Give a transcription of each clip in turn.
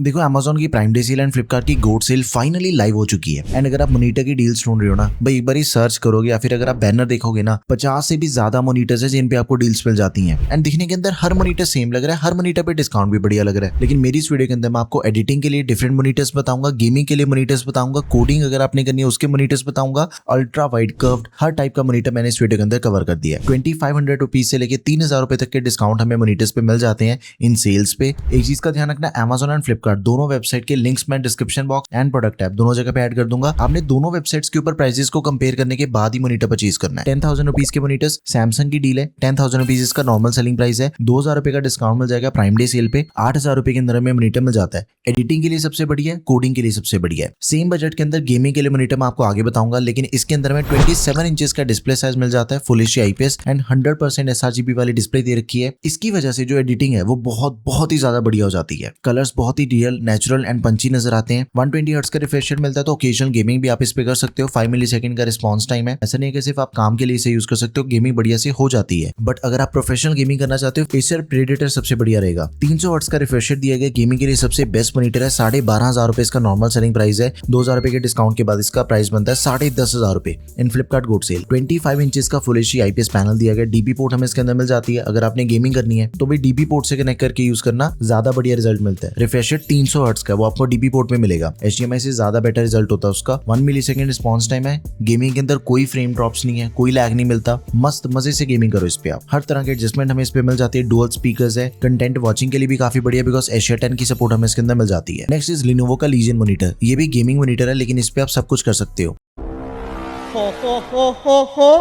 देखो Amazon की prime day sale and Flipkart की गोड सेल फाइनली लाइव हो चुकी है। एंड अगर आप मोनीटर की डील्स ढूंढ रहे हो ना भाई, एक बार ही सर्च करोगे या फिर अगर आप बैनर देखोगे ना, 50 से भी ज्यादा मोनीटर्स है जिन पे आपको डील्स मिल जाती हैं। एंड दिखने के अंदर हर मोनीटर सेम लग रहा है, हर मोनीटर पे डिस्काउंट भी बढ़िया लग रहा है। लेकिन मेरी इस वीडियो के अंदर मैं आपको एडिटिंग के लिए डिफरेंट मोनीटर्स बताऊंगा, गेमिंग के लिए मोनीटर्स बताऊंगा, कोडिंग अगर आपने करनी है उसके मोनीटर्स बताऊंगा, अल्ट्रा वाइड कर्व्ड हर टाइप का मोनीटर मैंने इस वीडियो के अंदर कवर कर दिया है। 2500 रुपीज से लेकर 3000 रुपए तक के डिस्काउंट हमें मोनीटर्स पे मिल जाते हैं इन सेल्स पे। एक चीज का ध्यान रखना, Amazon एंड फ्लिपकार्ट दोनों वेबसाइट के लिंक्स मैं description box and product app दोनों जगह पे ऐड कर दूंगा। आपने दोनों वेबसाइट्स के ऊपर प्राइसेस को कंपेयर करने के बाद ही मोनीटर परचेज करना है। 10,000 रुपीज के मोनीटर्स सैमसंग की डील है, 10,000 रुपीज इसका नॉर्मल सेलिंग प्राइस है, 2,000 रुपए का डिस्काउंट मिल जाएगा प्राइम डे सेल पे, 8,000 रुपए के अंदर में मोनीटर मिल जाता है। एडिटिंग के लिए सबसे बढ़िया है, कोडिंग के लिए सबसे बढ़िया है। सेम बजट के अंदर गेमिंग के लिए मोनीटर मैं आपको आगे बताऊंगा, लेकिन इसके अंदर में 27 इंचेस का डिस्प्ले साइज मिल जाता है, full HD IPS and 100% sRGB वाली डिस्प्ले दे रखी है। इसकी वजह से जो एडिटिंग है वो बहुत ही ज्यादा बढ़िया हो जाती है। कलर्स बहुत ही रियल, नेचुरल एंड पंची नजर आते हैं। 120 हर्ट्ज का रिफ्रेश रेट मिलता है, तो ओकेजनल गेमिंग भी आप इस पे कर सकते हो। 5 मिलीसेकंड का रिस्पॉन्स टाइम है। ऐसा नहीं है कि सिर्फ आप काम के लिए इसे यूज कर सकते हो, गेमिंग बढ़िया से हो जाती है। बट अगर आप प्रोफेशनल गेमिंग करना चाहते हो, एसर प्रेडेटर सबसे बढ़िया रहेगा। 300 हर्ट्ज का रिफ्रेश रेट दिया गया, गेमिंग के लिए सबसे बेस्ट मॉनिटर है। 12,500 रुपए इसका नॉर्मल सेलिंग प्राइस है, 2,000 रुपए के डिस्काउंट के बाद इसका प्राइस बनता है 10,500 रुपए इन फ्लिपकार्ट गोड सेल। 25 इंचेस का फुल एचडी आईपीएस पैनल दिया गया, डीपी पोर्ट हमें इसके अंदर मिल जाती है। अगर आपने गेमिंग करनी है तो भी डीपी पोर्ट से कनेक्ट करके यूज करना, ज्यादा बढ़िया रिजल्ट मिलता है। रिफ्रेश रेट 300 हर्ट्ज का वो आपको डीपी पोर्ट में मिलेगा, एचडीएमआई से ज्यादा बेटर रिजल्ट होता है उसका। 1 मिलीसेकंड रिस्पॉन्स टाइम है। गेमिंग के अंदर कोई फ्रेम ड्रॉप्स नहीं है, कोई लैग नहीं मिलता, मस्त मजे से गेमिंग करो इस पे आप। हर तरह के एडजस्टमेंट हमें इस पे मिल जाती है। डुअल स्पीकर्स है, कंटेंट वॉचिंग के लिए भी काफी बढ़िया बिकॉज एशिया 10 की सपोर्ट हमें इसके अंदर मिल जाती है। नेक्स्ट इज लिनोवो का लीजियन मॉनिटर। ये भी गेमिंग मॉनिटर है, लेकिन इस पे आप सब कुछ कर सकते हो।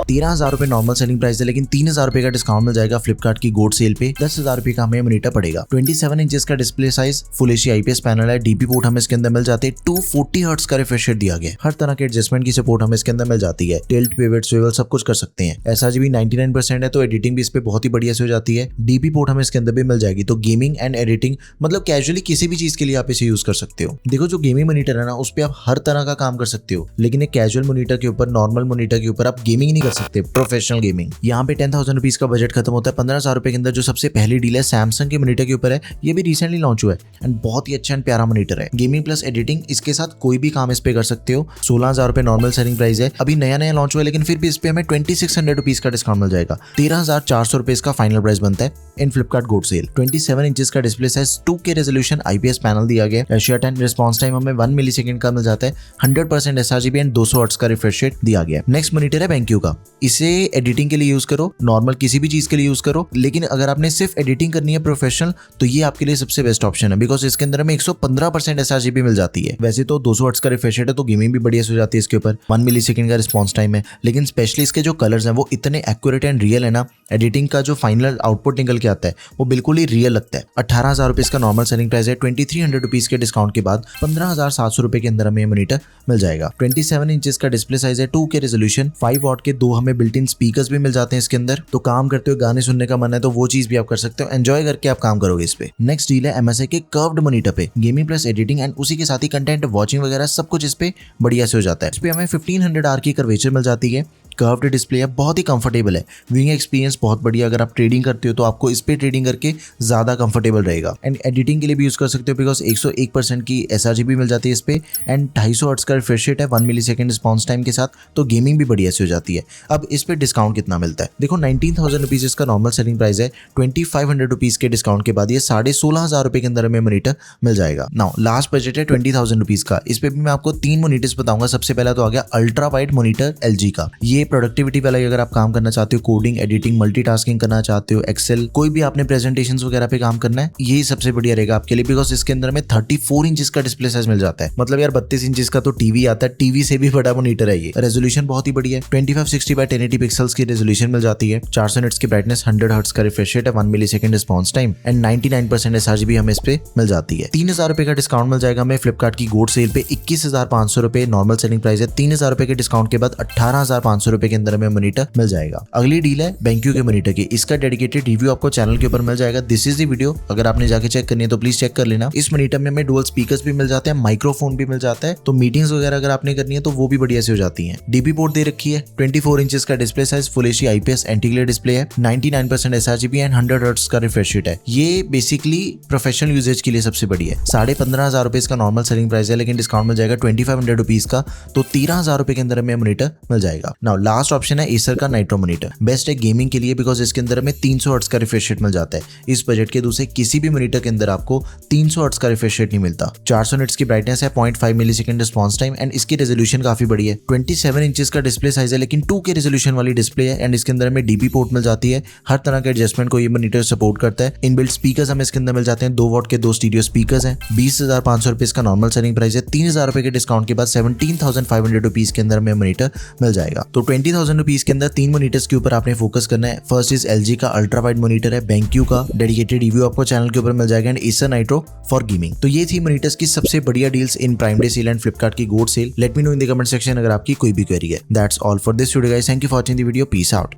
13,000 रुपए नॉर्मल सेलिंग प्राइस है, लेकिन 3,000 रुपए का डिस्काउंट मिल जाएगा फ्लिपकार्ट की गोड सेल पे। 10,000 रुपए का हमें मॉनिटर पड़ेगा। 27 इंचेस का display size, full HD IPS panel है, डीपी पोर्ट हमें इसके अंदर मिल जाते हैं। 240 हर्ट्ज का रिफ्रेश रेट दिया गया, हर तरह के एडजस्टमेंट की सपोर्ट हमें इसके अंदर मिल जाती है। टिल्ट, पिवट, स्विवल सब कुछ कर सकते हैं। sRGB 99% है, तो एडिटिंग भी इस पे बहुत ही बढ़िया से हो जाती है। डीपी पोर्ट हमें इसके अंदर भी मिल जाएगी, तो गेमिंग एंड एडिटिंग मतलब कैजुअली किसी भी चीज के लिए आप इसे यूज कर सकते हो। देखो जो गेमिंग मॉनिटर है ना, उस पे आप हर तरह का काम कर सकते हो, लेकिन एक कैजुअल मॉनिटर के ऊपर, नॉर्मल मॉनिटर के ऊपर आप गेमिंग नहीं कर सकते, प्रोफेशनल गेमिंग। यहाँ पे 10,000 रुपीज का बजट खत्म होता है। 15,000 रुपए के अंदर जो सबसे पहली डील है सैमसंग के मॉनिटर के ऊपर है, ये भी रिसेंटली लॉन्च हुआ है एंड बहुत ही अच्छा एंड प्यारा मॉनिटर है। गेमिंग प्लस एडिटिंग, इसके साथ कोई भी काम इस पे कर सकते हो। 16,000 रुपए नॉर्मल सेलिंग प्राइस है, अभी नया लॉन्च हुआ है, लेकिन फिर भी इस पे हमें 2600 रुपीज का डिस्काउंट मिल जाएगा। 13,400 रुपए इसका फाइनल प्राइस बनता है इन फ्लिपकार्ट गोड सेल। 27 इंचेस का display size, 2K resolution IPS panel दिया गया। एशिया 10 रिस्पॉन्स टाइम हमें 1 मिलीसेकंड का मिल जाता है। 100% sRGB एंड 200 हर्ट्ज का रिफ्रेश रेट दिया गया। नेक्स्ट मॉनिटर है BenQ का। इसे एडिटिंग के लिए यूज करो, नॉर्मल किसी भी चीज के लिए यूज करो, लेकिन अगर आपने सिर्फ एडिटिंग करनी है प्रोफेशनल, तो ये आपके लिए सबसे बेस्ट ऑप्शन है बिकॉज इसके अंदर में 115% sRGB मिल जाती है। वैसे तो 200 हर्ट्ज का रिफ्रेश रेट है, तो गेमिंग भी बढ़िया से हो जाती है इसके ऊपर। 1 मिलीसेकंड का रिस्पॉन्स टाइम है, लेकिन स्पेशली इसके जो कलर्स हैं वो इतने एक्यूरेट एंड रियल है ना, एडिटिंग का जो फाइनल आउटपुट निकल के आता है वो बिल्कुल ही रियल लगता है। 18,000 रुपए इसका नॉर्मल सेलिंग प्राइस है। 2300 रुपीज के डिस्काउंट के बाद 15,700 रुपए के अंदर हमें मॉनिटर मिल जाएगा। 27 इंचेस का डिस्प्ले साइज है, 2K रेजोल्यूशन, 5 वॉट के 2 हमें बिल्ट इन स्पीकर्स भी मिल जाते हैं इसके अंदर। तो काम करते हुए गाने सुनने का मन है तो वो चीज भी आप कर सकते हो, एंजॉय करके आप काम करोगे इस पे। नेक्स्ट डील है MSI के कर्व्ड मॉनिटर पे, गेमिंग प्लस एडिटिंग एंड उसी के साथ ही कंटेंट वॉचिंग वगैरह सब कुछ इस पे बढ़िया से हो जाता है। इस पे हमें 1500R की कर्वेचर मिल जाती है। कर्व्ड डिस्प्ले है, बहुत ही कंफर्टेबल है। व्यूइंग एक्सपीरियंस बहुत बढ़िया। अगर आप ट्रेडिंग करते हो तो आपको इस पे ट्रेडिंग करके ज्यादा कंफर्टेबल रहेगा। एंड एडिटिंग के लिए भी यूज कर सकते हो बिकॉज 101% की sRGB मिल जाती है इस पे एंड 250 हर्ट्ज का रिफ्रेश रेट है, 1 मिलीसेकंड रिस्पॉन्स टाइम के साथ, तो गेमिंग भी बढ़िया से हो जाती है। अब इस पे डिस्काउंट कितना मिलता है देखो, 19,000 रुपीज इसका नॉर्मल सेलिंग प्राइस है। 2500 रुपीज के डिस्काउंट के बाद ये 16,500 रुपए के अंदर हमें मॉनिटर मिल जाएगा। नाउ लास्ट बजट है 20,000 रुपीज का। इस पे भी मैं आपको 3 मॉनिटर्स बताऊंगा। सबसे पहला तो आ गया अल्ट्रा वाइड मॉनिटर LG का। ये प्रोडक्टिविटी वाला, अगर आप काम करना चाहते हो, कोडिंग, एडिटिंग, मल्टीटास्किंग करना चाहते हो, एक्सेल, कोई भी आपने प्रेजेंटेशंस वगैरह पे काम करना है, यही सबसे बढ़िया रहेगा आपके लिए बिकॉज इसके अंदर में 34 इंचेस का डिस्प्ले साइज मिल जाता है। मतलब यार 32 इंचेस का तो टीवी आता है, टीवी से भी बड़ा मॉनिटर है ये। रेजोल्यूशन बहुत ही बढ़िया है, 2560x1080 पिक्सल्स की रेजोल्यूशन मिल जाती है। 400 निट्स की ब्राइटनेस, 100 हर्ट्ज का रिफ्रेश रेट है, 1 millisecond response time and 99% sRGB हमें इस पे मिल जाती है। 3,000 रुपए का डिस्काउंट मिल जाएगा हमें फ्लिपकार्ट की गोड सेल पे। 21,500 रुपए नॉर्मल सेलिंग प्राइस है। 3,000 रुपए के डिस्काउंट के बाद 18,500 ₹500 के अंदर हमें मॉनिटर मिल जाएगा। अगली डील है BenQ के मॉनिटर की। इसका डेडिकेटेड रिव्यू आपको चैनल के ऊपर मिल जाएगा। दिस इज द वीडियो, अगर आपने जाके चेक करनी है तो प्लीज चेक कर लेना। इस मॉनिटर में हमें डुअल स्पीकर्स भी मिल जाते हैं, माइक्रोफोन भी मिल जाता है, तो मीटिंग्स वगैरह अगर आपने करनी है तो वो भी बढ़िया से हो जाती हैं। डीपी पोर्ट दे रखी है, 24 इंचेस का display size, full HD IPS anti glare display है, 99% sRGB एंड 100 हर्ट्ज का रिफ्रेश रेट है। ये बेसिकली प्रोफेशनल यूजेज के लिए सबसे बढ़िया है। 15,500 रुपए इसका नॉर्मल सेलिंग प्राइस है, लेकिन डिस्काउंट मिल जाएगा 2500 रुपीज का, तो 13,000 रुपए के अंदर हमें मॉनिटर मिल जाएगा। नाउ लास्ट ऑप्शन है एसर का नाइट्रो मॉनिटर। बेस्ट है गेमिंग के लिए, बिकॉज इसके अंदर हमें 300 हर्ट्ज का रिफ्रेश रेट मिल जाता है। इस बजट के दूसरे किसी भी मॉनिटर के अंदर आपको 300 हर्ट्ज का रिफ्रेश रेट नहीं मिलता। 400 निट्स की ब्राइटनेस है, 0.5 मिलीसेकंड रिस्पॉन्स टाइम एंड इसकी रेजोल्यूशन काफी बड़ी है। 27 इंचेस का डिस्प्ले साइज है, लेकिन 2K रेजोल्यूशन वाली डिस्प्ले है एंड इसके अंदर हमें डीपी पोर्ट मिल जाती है। हर तरह के एडजस्टमेंट को ये मॉनिटर सपोर्ट करता है। इनबिल्ट स्पीकर्स हमें इसके अंदर मिल जाते हैं, 2 वॉट के 2 स्टीरियो स्पीकर्स हैं। 20,500 रुपए इसका नॉर्मल सेलिंग प्राइस है। 3,000 रुपए के डिस्काउंट के बाद 17,500 रुपीज के अंदर हमें मॉनिटर मिल जाएगा। तो 20,000 रुपीज के अंदर 3 मॉनिटर्स के ऊपर आपने फोकस करना है। फर्स्ट इज LG का अल्ट्रा वाइड मॉनिटर है, BenQ का डेडिकेटेड रिव्यू आपको चैनल के ऊपर मिल जाएगा and Acer Nitro for gaming. तो ये थी मॉनिटर्स की सबसे बढ़िया deals in prime day sale and Flipkart की GOAT sale. Let me know in the comment section अगर आपकी कोई भी क्वेरी है। That's all for this video guys, thank you for watching the video, peace out.